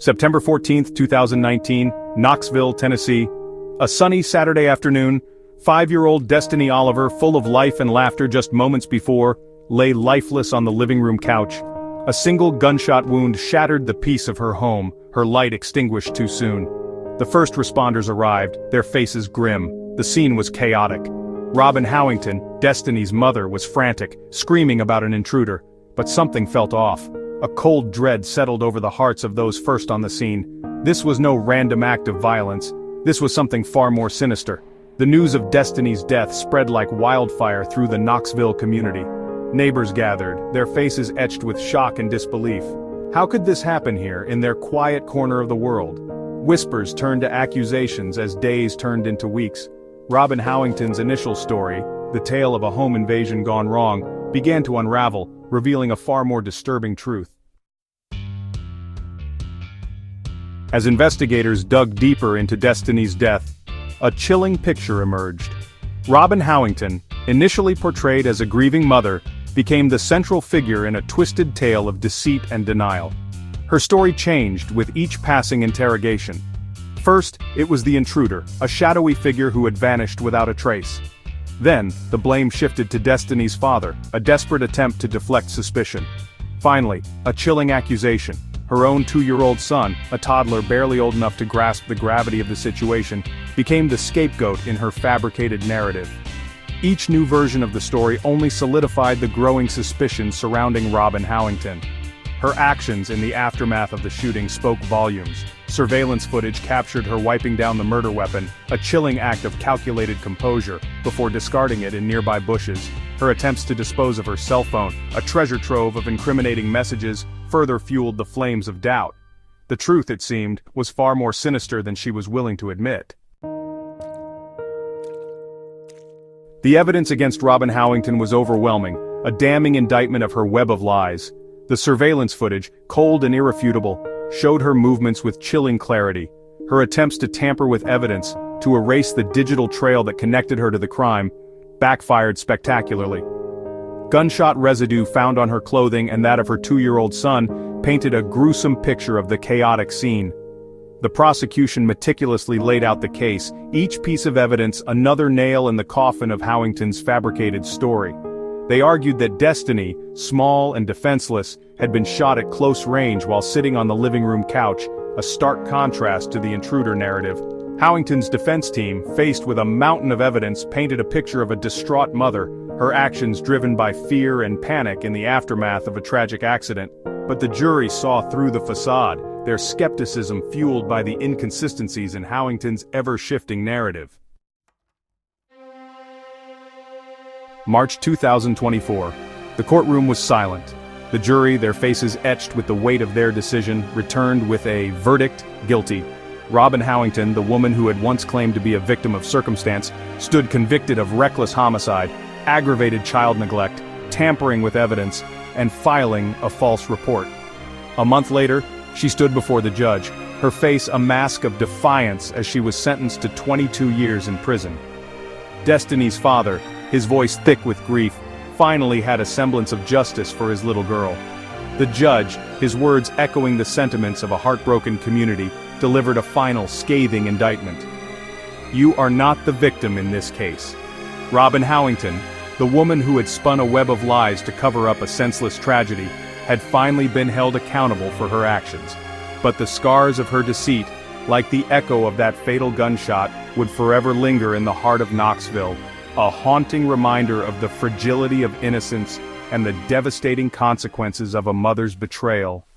September 14th, 2019, Knoxville, Tennessee. A sunny Saturday afternoon, 5-year-old Destiny Oliver, full of life and laughter just moments before, lay lifeless on the living room couch. A single gunshot wound shattered the peace of her home, her light extinguished too soon. The first responders arrived, their faces grim. The scene was chaotic. Robin Howington, Destiny's mother, was frantic, screaming about an intruder. But something felt off. A cold dread settled over the hearts of those first on the scene. This was no random act of violence. This was something far more sinister. The news of Destiny's death spread like wildfire through the Knoxville community. Neighbors gathered, their faces etched with shock and disbelief. How could this happen here, in their quiet corner of the world? Whispers turned to accusations as days turned into weeks. Robin Howington's initial story, the tale of a home invasion gone wrong, began to unravel, revealing a far more disturbing truth. As investigators dug deeper into Destiny's death, a chilling picture emerged. Robin Howington, initially portrayed as a grieving mother, became the central figure in a twisted tale of deceit and denial. Her story changed with each passing interrogation. First, it was the intruder, a shadowy figure who had vanished without a trace. Then, the blame shifted to Destiny's father, a desperate attempt to deflect suspicion. Finally, a chilling accusation. Her own 2-year-old son, a toddler barely old enough to grasp the gravity of the situation, became the scapegoat in her fabricated narrative. Each new version of the story only solidified the growing suspicion surrounding Robin Howington. Her actions in the aftermath of the shooting spoke volumes. Surveillance footage captured her wiping down the murder weapon, a chilling act of calculated composure, before discarding it in nearby bushes. Her attempts to dispose of her cell phone, a treasure trove of incriminating messages, further fueled the flames of doubt. The truth, it seemed, was far more sinister than she was willing to admit. The evidence against Robin Howington was overwhelming, a damning indictment of her web of lies. The surveillance footage, cold and irrefutable, showed her movements with chilling clarity. Her attempts to tamper with evidence, to erase the digital trail that connected her to the crime, backfired spectacularly. Gunshot residue found on her clothing and that of her 2-year-old son painted a gruesome picture of the chaotic scene. The prosecution meticulously laid out the case, each piece of evidence another nail in the coffin of Howington's fabricated story. They argued that Destiny, small and defenseless, had been shot at close range while sitting on the living room couch, a stark contrast to the intruder narrative. Howington's defense team, faced with a mountain of evidence, painted a picture of a distraught mother, her actions driven by fear and panic in the aftermath of a tragic accident. But the jury saw through the facade, their skepticism fueled by the inconsistencies in Howington's ever-shifting narrative. March 2024. The courtroom was silent. The jury, their faces etched with the weight of their decision, returned with a verdict: guilty. Robin Howington, the woman who had once claimed to be a victim of circumstance, stood convicted of reckless homicide, aggravated child neglect, tampering with evidence, and filing a false report. A month later, she stood before the judge, her face a mask of defiance as she was sentenced to 22 years in prison. Destiny's father, his voice thick with grief, finally had a semblance of justice for his little girl. The judge, his words echoing the sentiments of a heartbroken community, delivered a final scathing indictment. You are not the victim in this case. Robin Howington, the woman who had spun a web of lies to cover up a senseless tragedy, had finally been held accountable for her actions. But the scars of her deceit, like the echo of that fatal gunshot, would forever linger in the heart of Knoxville, a haunting reminder of the fragility of innocence and the devastating consequences of a mother's betrayal.